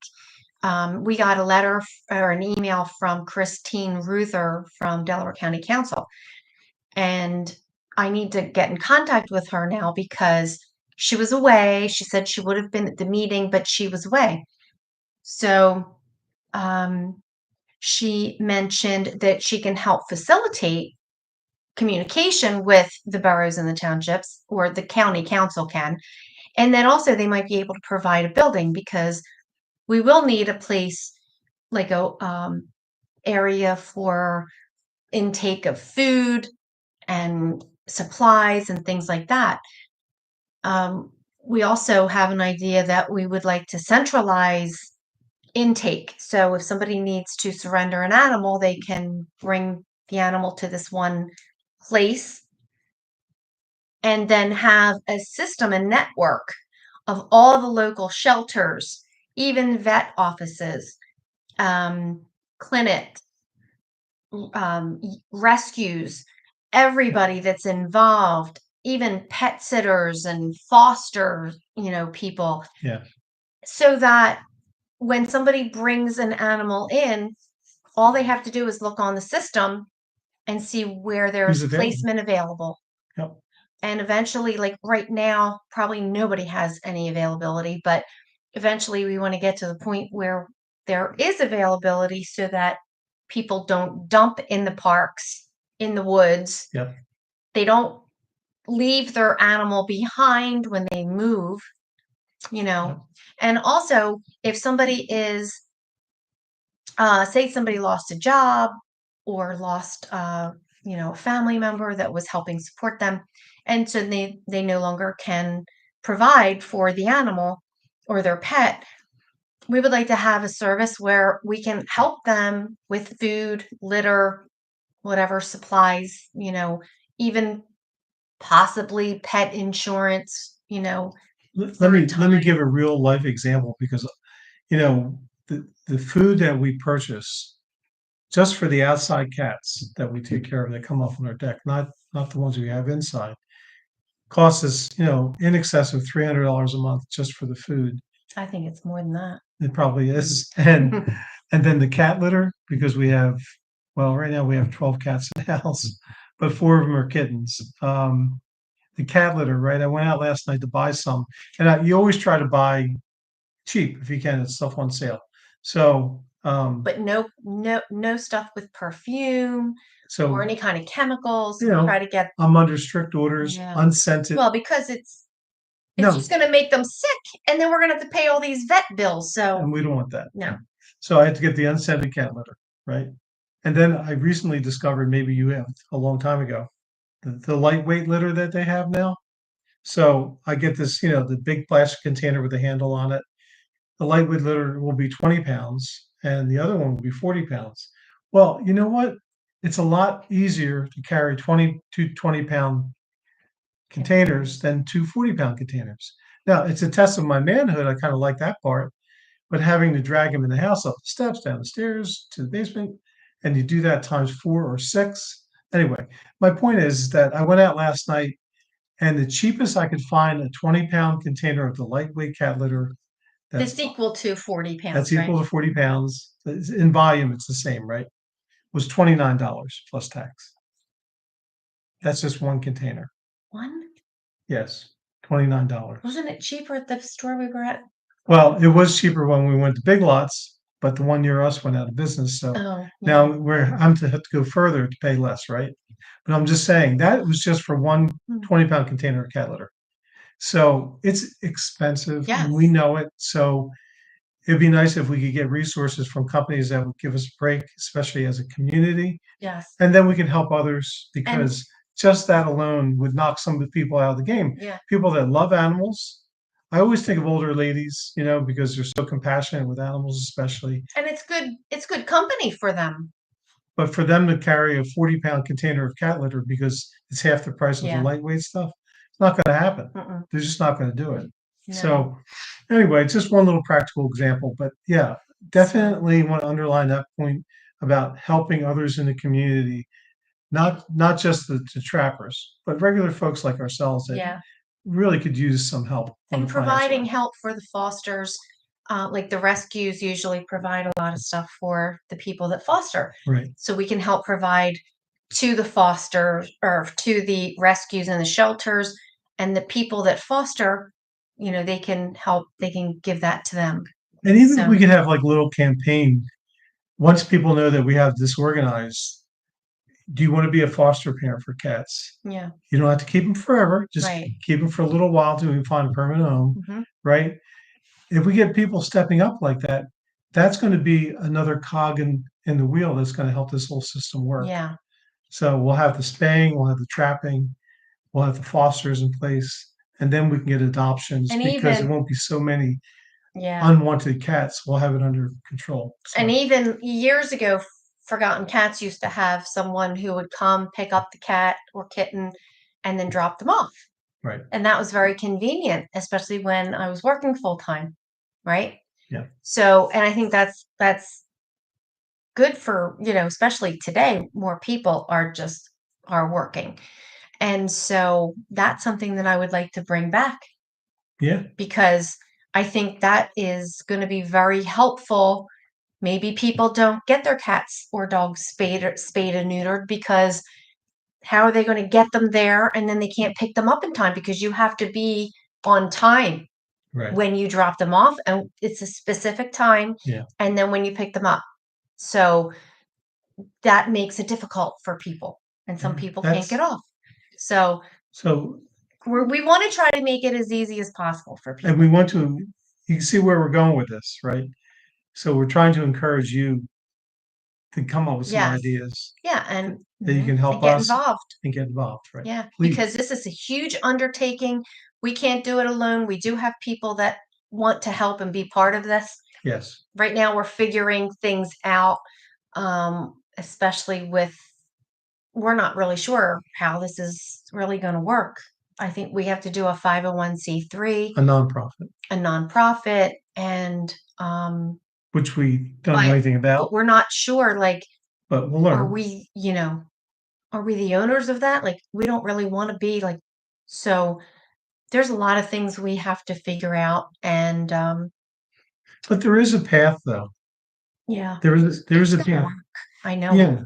S2: we got a letter or an email from Christine Ruther from Delaware County Council. And I need to get in contact with her now because she was away. She said she would have been at the meeting, but she was away. So she mentioned that she can help facilitate communication with the boroughs and the townships, or the county council can. And then also they might be able to provide a building because we will need a place like a area for intake of food and supplies and things like that. We also have an idea that we would like to centralize intake. So if somebody needs to surrender an animal, they can bring the animal to this one place and then have a system, a network of all the local shelters, even vet offices, clinics, rescues, everybody that's involved, even pet sitters and foster, people,
S1: Yeah.
S2: so that when somebody brings an animal in all they have to do is look on the system and see where
S1: Who's
S2: there's
S1: available.
S2: placement available.
S1: Yep.
S2: And eventually, like right now, probably nobody has any availability, but eventually we want to get to the point where there is availability so that people don't dump in the parks, in the woods.
S1: Yep.
S2: They don't leave their animal behind when they move, you know.
S1: Yep.
S2: And also, if somebody is, say somebody lost a job or lost, a family member that was helping support them, and so they no longer can provide for the animal or their pet, we would like to have a service where we can help them with food, litter, whatever supplies, even possibly pet insurance,
S1: Let
S2: through
S1: me
S2: time.
S1: give a real life example because the food that we purchase just for the outside cats that we take care of that come up on our deck, not the ones we have inside, costs us in excess of $300 a month just for the food.
S2: I think it's more than that.
S1: It probably is, and then the cat litter because right now we have 12 cats in the house, but 4 of them are kittens. The cat litter, right? I went out last night to buy some, and you always try to buy cheap if you can. It's stuff on sale. So,
S2: But no stuff with perfume or
S1: so
S2: any kind of chemicals.
S1: you know,
S2: Try to get
S1: I'm under strict orders,
S2: Yeah.
S1: unscented.
S2: Well, because it's
S1: No,
S2: just going to make them sick, and then we're going to have to pay all these vet bills. So
S1: and we don't want that.
S2: no,
S1: So I had to get the unscented cat litter, right? And then I recently discovered, maybe you have a long time ago, the lightweight litter that they have now. So I get this, the big plastic container with the handle on it. The lightweight litter will be 20 pounds and the other one will be 40 pounds. Well, you know what? It's a lot easier to carry 20-pound containers than 2 40-pound containers. Now, it's a test of my manhood. I kind of like that part, but having to drag him in the house up the steps, down the stairs to the basement, and you do that times 4 or 6. Anyway, my point is that I went out last night and the cheapest I could find a 20-pound container of the lightweight cat litter
S2: it's equal to 40
S1: that's
S2: pounds, right?
S1: equal to 40 pounds. In volume, it's the same, right? Was $29 plus tax. That's just one container.
S2: One?
S1: Yes, $29.
S2: Wasn't it cheaper at the store we were at?
S1: Well, it was cheaper when we went to Big Lots, but the one near us went out of business. So
S2: Oh,
S1: now
S2: yeah.
S1: I'm to have to go further to pay less, right? But I'm just saying that was just for one
S2: Hmm.
S1: 20-pound container of cat litter. So it's expensive
S2: Yes.
S1: and we know it. So it'd be nice if we could get resources from companies that would give us a break, especially as a community.
S2: Yes.
S1: And then we can help others because just that alone would knock some of the people out of the game.
S2: Yeah.
S1: People that love animals. I always think of older ladies, because they're so compassionate with animals, especially.
S2: And it's good company for them.
S1: But for them to carry a 40-pound container of cat litter because it's half the price of the
S2: Yeah.
S1: lightweight stuff, it's not going to happen.
S2: Mm-mm.
S1: They're just not going to do it.
S2: No.
S1: So anyway, just one little practical example, but yeah, definitely want to underline that point about helping others in the community, not just the trappers, but regular folks like ourselves that
S2: Yeah.
S1: really could use some help on
S2: And
S1: the financial
S2: providing
S1: end.
S2: help for the fosters, like the rescues usually provide a lot of stuff for the people that foster.
S1: Right.
S2: So we can help provide to the foster or to the rescues and the shelters, and the people that foster, they can help, they can give that to them.
S1: And even if
S2: So-
S1: we could have like a little campaign, once people know that we have this organized, do you want to be a foster parent for cats?
S2: Yeah.
S1: You don't have to keep them forever. Just
S2: Right.
S1: keep them for a little while till we find a permanent home,
S2: Mhm.
S1: right? If we get people stepping up like that, that's going to be another cog in the wheel that's going to help this whole system work.
S2: Yeah.
S1: So we'll have the spaying, we'll have the trapping, we'll have the fosters in place, and then we can get adoptions
S2: And
S1: because
S2: even-
S1: there won't be so many
S2: Yeah.
S1: unwanted cats. We'll have it under control. So,
S2: And even years ago, Forgotten Cats used to have someone who would come pick up the cat or kitten and then drop them off.
S1: right.
S2: And that was very convenient, especially when I was working full time, right?
S1: Yeah.
S2: So, and I think that's good for, especially today, more people are working. And so that's something that I would like to bring back
S1: Yeah.
S2: because I think that is going to be very helpful Maybe people don't get their cats or dogs spayed and neutered because how are they going to get them there and then they can't pick them up in time because you have to be on time
S1: Right.
S2: when you drop them off, and it's a specific time.
S1: Yeah.
S2: And then when you pick them up. So that makes it difficult for people, and some
S1: Yeah,
S2: people can't get off. So
S1: So,
S2: we want to try to make it as easy as possible for people.
S1: and we want to, you can see where we're going with this, right? So we're trying to encourage you to come up with some
S2: Yes.
S1: ideas
S2: Yeah, and
S1: that you can help
S2: get
S1: us
S2: involved.
S1: and get involved, right?
S2: Yeah,
S1: Please.
S2: because this is a huge undertaking. We can't do it alone. We do have people that want to help and be part of this.
S1: Yes.
S2: Right now, we're figuring things out, especially with, we're not really sure how this is really going to work. I think we have to do a 501c3,
S1: A
S2: nonprofit, and
S1: which we don't know anything
S2: but
S1: about,
S2: we're not sure. Like,
S1: but we'll
S2: are
S1: learn.
S2: we, are we the owners of that? Like, we don't really want to be like. So there's a lot of things we have to figure out, and
S1: But there is a path, though.
S2: yeah,
S1: There is a
S2: gonna
S1: path.
S2: work. I know.
S1: Yeah,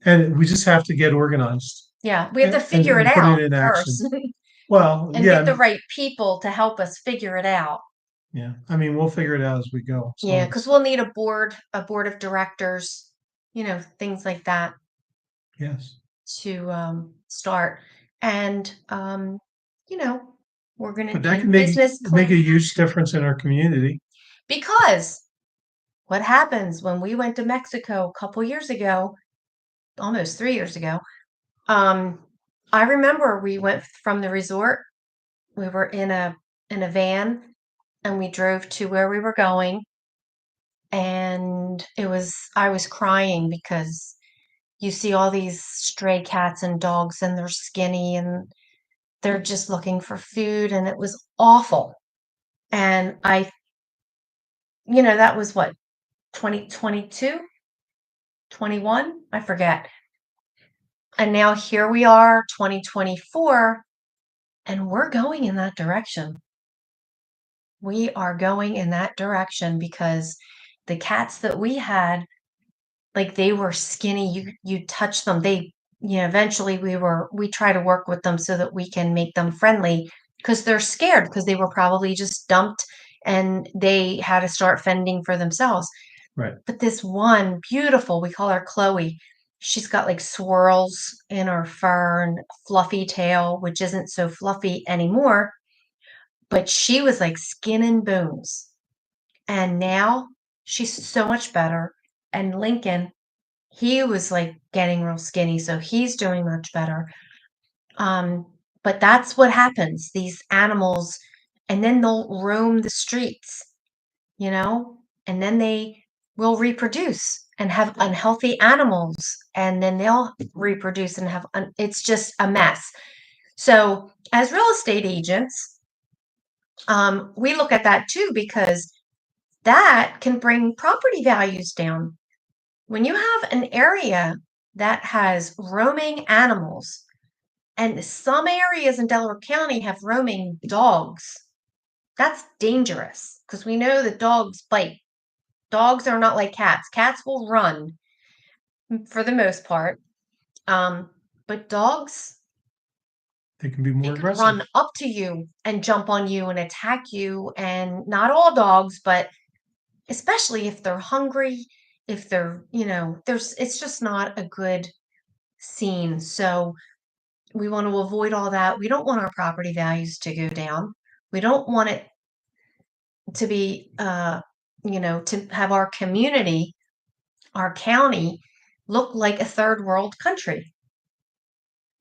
S1: and we just have to get organized
S2: Yeah, we have to
S1: and,
S2: figure it
S1: put
S2: out
S1: it in action.
S2: first.
S1: Well,
S2: And get the right people to help us figure it out.
S1: yeah. I mean, we'll figure it out as we go.
S2: Yeah, because we'll need a board of directors, things like that
S1: Yes.
S2: to start. And we're gonna
S1: But that
S2: keep
S1: can
S2: business
S1: make a
S2: clean.
S1: huge difference in our community.
S2: Because what happens when we went to Mexico a couple years ago, almost 3 years ago, I remember we went from the resort. We were in a van and we drove to where we were going. And I was crying because you see all these stray cats and dogs and they're skinny and they're just looking for food, and it was awful. And that was what, 2022, 21, I forget. And now here we are, 2024, and we're going in that direction. We are going in that direction because the cats that we had, like, they were skinny. You touch them, eventually we try to work with them so that we can make them friendly, because they're scared, because they were probably just dumped and they had to start fending for themselves.
S1: Right.
S2: But this one, beautiful, we call her Chloe. She's got like swirls in her fur and fluffy tail, which isn't so fluffy anymore, but she was like skin and bones. And now she's so much better. And Lincoln, he was like getting real skinny, so he's doing much better. But that's what happens. These animals, and then they'll roam the streets, and then they will reproduce and have unhealthy animals, and then they'll reproduce and have, it's just a mess. So as real estate agents, we look at that too, because that can bring property values down. When you have an area that has roaming animals, and some areas in Delaware County have roaming dogs, that's dangerous, because we know that dogs bite. Dogs are not like cats. Cats will run for the most part. But dogs,
S1: They can be more
S2: they can
S1: aggressive.
S2: run up to you and jump on you and attack you. And not all dogs, but especially if they're hungry, if they're, it's just not a good scene. So we want to avoid all that. We don't want our property values to go down. We don't want it to be, to have our community, our county, look like a third world country.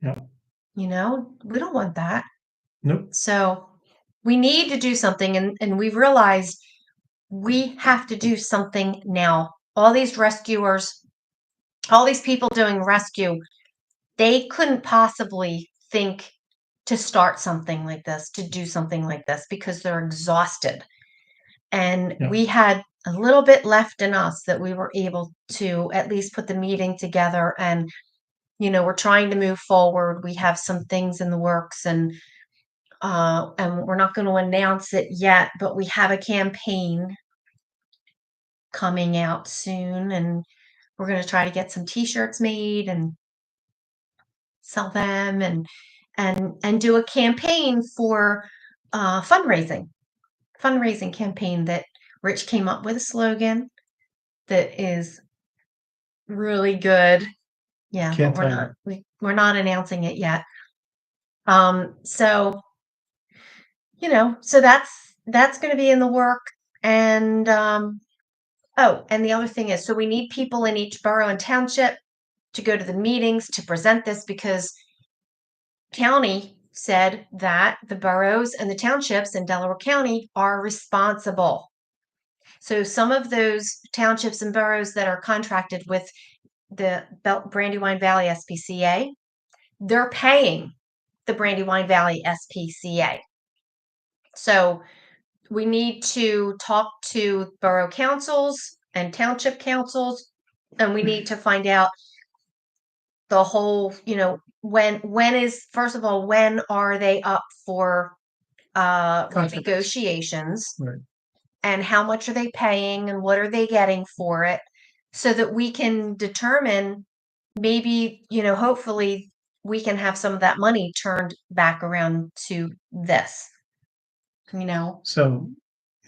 S1: Yeah.
S2: We don't want that.
S1: Nope.
S2: So we need to do something. And we realized we have to do something now. All these rescuers, all these people doing rescue, they couldn't possibly think to start something like this, to do something like this, because they're exhausted. And we had a little bit left in us that we were able to at least put the meeting together. And, we're trying to move forward. We have some things in the works, and we're not going to announce it yet, but we have a campaign coming out soon, and we're going to try to get some t-shirts made and sell them, and do a campaign for fundraising campaign that Rich came up with a slogan that is really good. Yeah,
S1: Can't
S2: but
S1: tell you.
S2: we're not announcing it yet. So so that's going to be in the work. And oh, and the other thing is, so we need people in each borough and township to go to the meetings to present this, because county said that the boroughs and the townships in Delaware County are responsible. So some of those townships and boroughs that are contracted with the Brandywine Valley SPCA, they're paying the Brandywine Valley SPCA. So we need to talk to borough councils and township councils, and we need to find out the whole, when is, first of all, when are they up for
S1: Contracts.
S2: negotiations,
S1: Right.
S2: and how much are they paying and what are they getting for it, so that we can determine, maybe, hopefully we can have some of that money turned back around to this.
S1: So,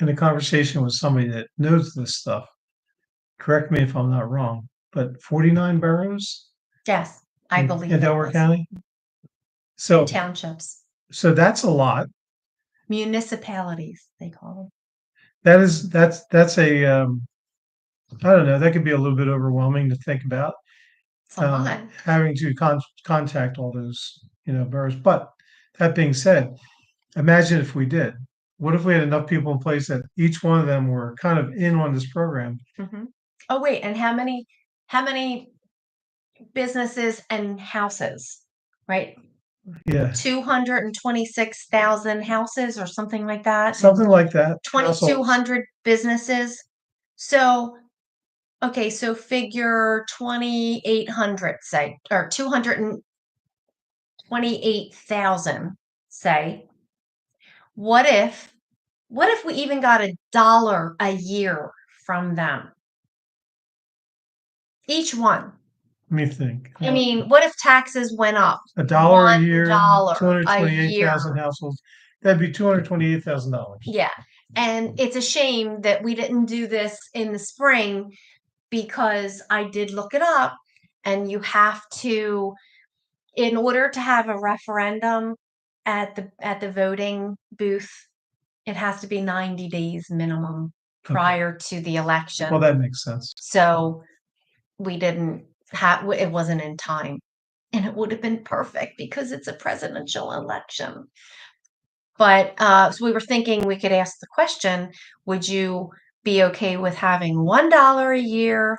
S1: in a conversation with somebody that knows this stuff, correct me if I'm not wrong, but 49 boroughs
S2: Yes, I believe
S1: in
S2: it
S1: Delaware
S2: was.
S1: County. So,
S2: Townships,
S1: that's a lot.
S2: municipalities, they call them.
S1: That's a I don't know. That could be a little bit overwhelming to think about.
S2: It's a lot.
S1: Having to contact all those boroughs. But that being said, imagine if we did. What if we had enough people in place that each one of them were kind of in on this program?
S2: Mm-hmm. Oh wait, and how many businesses and houses, right?
S1: Yeah,
S2: 226,000 houses or something like that.
S1: something like that.
S2: 2,200 businesses. So, okay, so figure 2,800, say, or 228,000, say. What if we even got $1 a year from them? Each one.
S1: Let me think.
S2: I mean, what if taxes went up?
S1: $1 a year,
S2: $1 a
S1: 228,000
S2: year.
S1: households. That'd be $228,000.
S2: Yeah. And it's a shame that we didn't do this in the spring, because I did look it up, and you have to, in order to have a referendum at the voting booth, it has to be 90 days minimum prior to the election.
S1: Well, that makes sense.
S2: So we didn't have, it wasn't in time, and it would have been perfect because it's a presidential election. But so we were thinking we could ask the question, would you be okay with having $1 a year?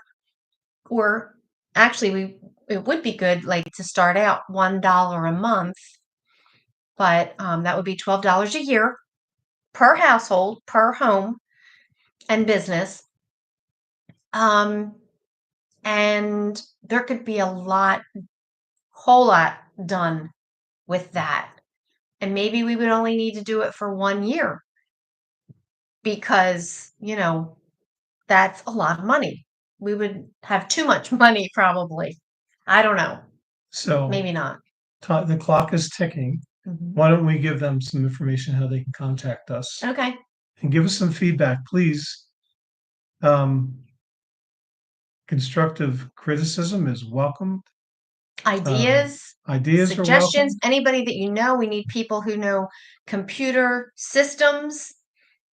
S2: Or actually, it would be good, like, to start out $1 a month, but that would be $12 a year per household, per home and business. And there could be whole lot done with that. And maybe we would only need to do it for 1 year, because, that's a lot of money. We would have too much money, probably. I don't know.
S1: So
S2: Maybe not.
S1: the clock is ticking.
S2: Mhm.
S1: Why don't we give them some information how they can contact us
S2: Okay.
S1: and give us some feedback, please. Constructive criticism is welcomed.
S2: Ideas
S1: Ideas are welcome.
S2: suggestions, anybody that we need people who know computer systems.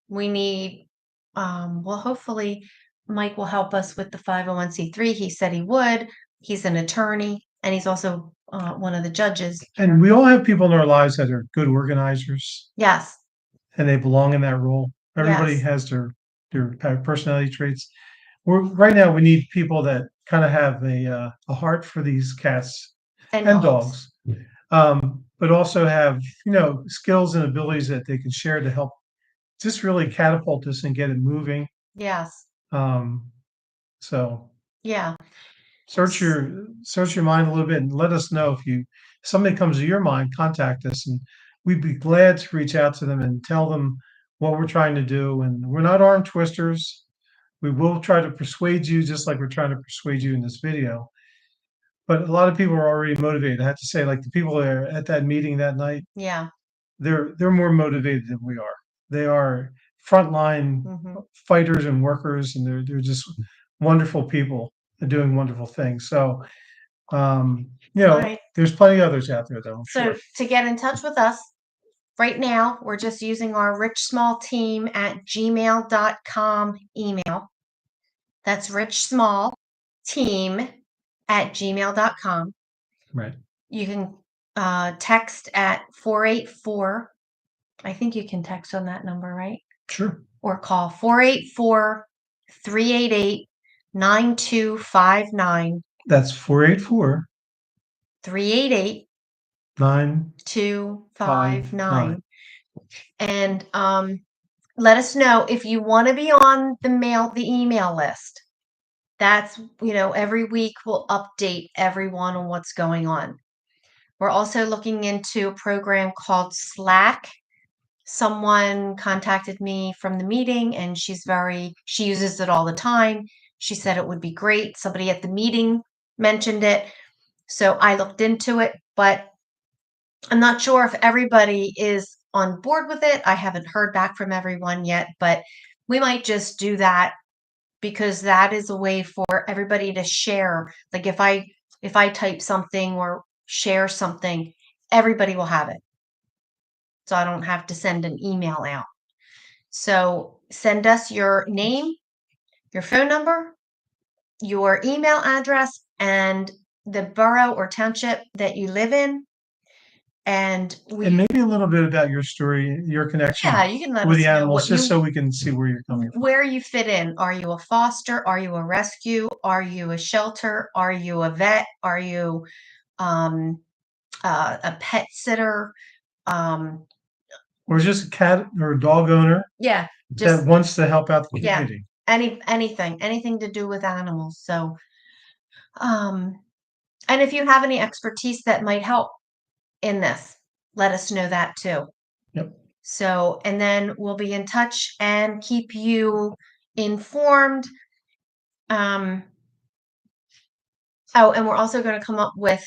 S2: We need, well, hopefully Mike will help us with the 501c3. He said he would. He's an attorney, and he's also one of the judges.
S1: And we all have people in our lives that are good organizers,
S2: Yes.
S1: and they belong in that role. Everybody
S2: Yes.
S1: has their personality traits. Right now we need people that kind of have a heart for these cats
S2: And
S1: and
S2: dogs.
S1: but also have skills and abilities that they can share to help just really catapult this and get it moving.
S2: Yes.
S1: So
S2: Yeah.
S1: search your mind a little bit and let us know if something comes to your mind. Contact us, and we'd be glad to reach out to them and tell them what we're trying to do. And we're not arm twisters. We will try to persuade you just like we're trying to persuade you in this video. But a lot of people are already motivated. I have to say, like the people that are at that meeting that night,
S2: Yeah.
S1: they're more motivated than we are. They are frontline fighters and workers, and they're just wonderful people and doing wonderful things. So,
S2: Right.
S1: there's plenty of others out there, though. I'm
S2: So
S1: sure.
S2: to get in touch with us right now, we're just using our richsmallteam@gmail.com email. That's richsmallteam@gmail.com.
S1: Right.
S2: You can text at 484. I think you can text on that number, right?
S1: Sure.
S2: Or call 484-388-9259.
S1: That's 484
S2: 388
S1: 959.
S2: 259. And let us know if you want to be on the email list. That's, every week we'll update everyone on what's going on. We're also looking into a program called Slack. Someone contacted me from the meeting and she uses it all the time. She said it would be great. Somebody at the meeting mentioned it. So I looked into it, but I'm not sure if everybody is on board with it. I haven't heard back from everyone yet, but we might just do that because that is a way for everybody to share. Like if I type something or share something, everybody will have it. So I don't have to send an email out. So send us your name, your phone number, your email address, and the borough or township that you live in. And
S1: maybe a little bit about your story, your connection
S2: you can let
S1: with
S2: us
S1: the
S2: know
S1: animals, just so we can see where you're coming from.
S2: where you fit in. Are you a foster? Are you a rescue? Are you a shelter? Are you a vet? Are you a pet sitter?
S1: Or just a cat or a dog owner
S2: Yeah,
S1: that wants to help out the
S2: yeah,
S1: community.
S2: anything to do with animals. So, and if you have any expertise that might help in this, let us know that too.
S1: Yep.
S2: So, and then we'll be in touch and keep you informed. Oh, and we're also going to come up with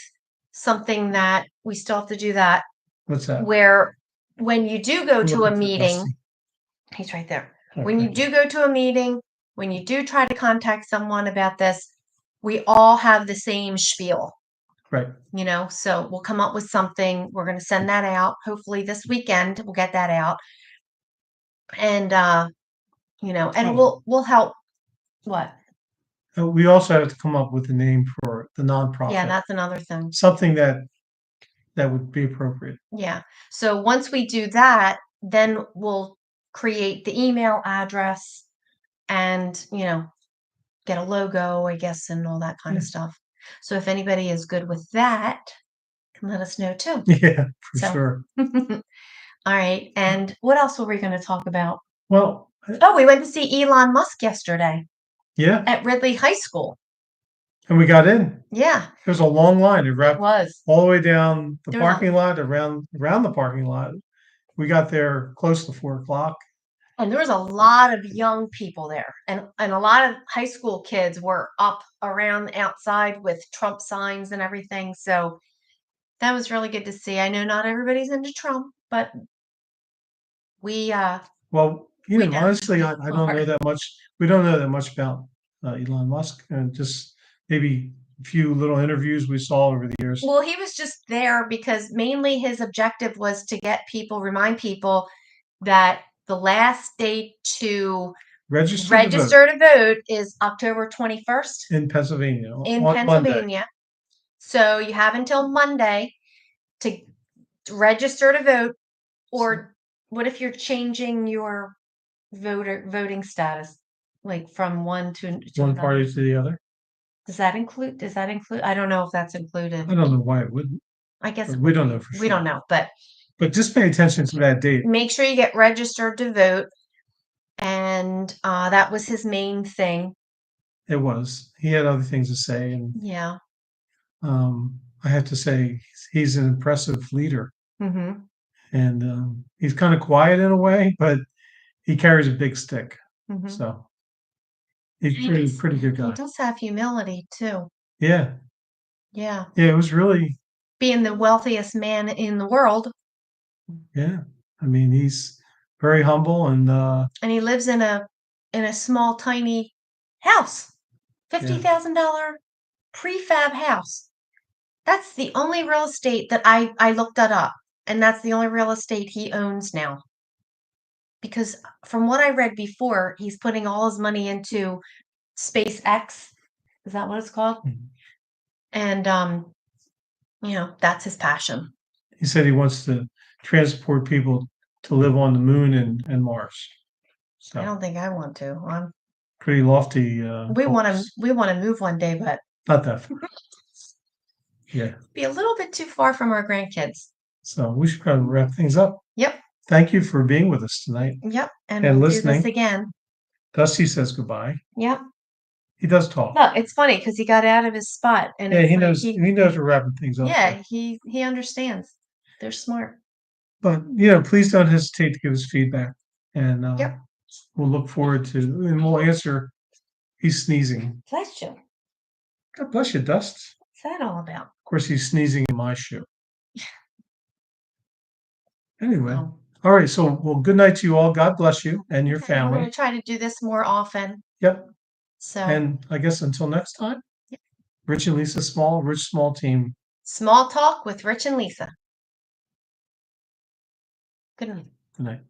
S2: something that we still have to do that.
S1: What's that?
S2: Where when you do go to a
S1: Looking for
S2: meeting,
S1: Dusty.
S2: he's right there.
S1: Okay.
S2: When you do go to a meeting, when you do try to contact someone about this, we all have the same spiel.
S1: Right.
S2: So we'll come up with something. We're going to send that out. Hopefully this weekend we'll get that out. And and we'll help. What?
S1: We also have to come up with a name for the nonprofit.
S2: Yeah, that's another thing.
S1: Something that would be appropriate.
S2: Yeah. So once we do that, then we'll create the email address and, get a logo, I guess, and all that kind of stuff. So if anybody is good with that, can let us know too.
S1: Yeah, for sure.
S2: All right. And what else were we going to talk about?
S1: Well,
S2: we went to see Elon Musk yesterday.
S1: Yeah.
S2: At Ridley High School.
S1: And we got in.
S2: Yeah.
S1: There was a long line. It
S2: was.
S1: All the way down the parking lot, around the parking lot. We got there close to 4:00.
S2: And there was a lot of young people there. And a lot of high school kids were up around outside with Trump signs and everything. So that was really good to see. I know not everybody's into Trump, but we
S1: well, honestly, I don't know that much. We don't know that much about Elon Musk, and just maybe a few little interviews we saw over the years.
S2: Well, he was just there because mainly his objective was to remind people that the last date to register to vote is October 21st
S1: in Pennsylvania.
S2: Monday. So you have until Monday to register to vote. Or what if you're changing your voting status, like from one
S1: party to the other?
S2: Does that include? I don't know if that's included.
S1: I don't know why it wouldn't.
S2: I guess
S1: we don't know for sure.
S2: We don't know, but
S1: just pay attention to that date.
S2: Make sure you get registered to vote. And that was his main thing.
S1: It was. He had other things to say, and
S2: yeah.
S1: I have to say he's an impressive leader.
S2: Mm-hmm.
S1: And he's kind of quiet in a way, but he carries a big stick. Mm-hmm. So He's
S2: He
S1: pretty
S2: does
S1: pretty good
S2: he
S1: guy.
S2: does have humility too.
S1: Yeah.
S2: Yeah.
S1: Yeah, it was really
S2: Being the wealthiest man in the world,
S1: yeah. I mean, he's very humble and,
S2: and he lives in a small, tiny house.
S1: yeah.
S2: $50,000 prefab house. That's the only real estate that I looked that up, and that's the only real estate he owns now. Because from what I read before, he's putting all his money into SpaceX. Is that what it's called?
S1: Mhm.
S2: And that's his passion.
S1: He said he wants to transport people to live on the moon and Mars.
S2: I
S1: So,
S2: don't think I want to.
S1: pretty lofty,
S2: We want to
S1: goals.
S2: we want to move one day, but
S1: Not that far. Yeah.
S2: be a little bit too far from our grandkids.
S1: So, we should probably wrap things up.
S2: Yep,
S1: Thank you for being with us tonight
S2: yep, and
S1: and
S2: we'll do this
S1: listening.
S2: again.
S1: Dusty says goodbye.
S2: Yep.
S1: He does talk.
S2: No, it's funny because he got out of his spot, and
S1: Yeah,
S2: it's
S1: he
S2: like
S1: knows he knows we're wrapping things up here.
S2: yeah, he understands. They're smart.
S1: But, please don't hesitate to give us feedback, and,
S2: Yep.
S1: we'll look forward to and we'll answer. He's sneezing.
S2: Bless you.
S1: God bless you, Dust.
S2: What's that all about?
S1: Of course, he's sneezing in my shoe. Anyway,
S2: Oh,
S1: all right. So, well, good night to you all. God bless you and your
S2: okay, we're
S1: family.
S2: gonna try to do this more often.
S1: Yep.
S2: So
S1: And I guess until next time,
S2: Yep.
S1: Rich and Lisa Small, Rich Small Team.
S2: small talk with Rich and Lisa. Good night.
S1: Good night.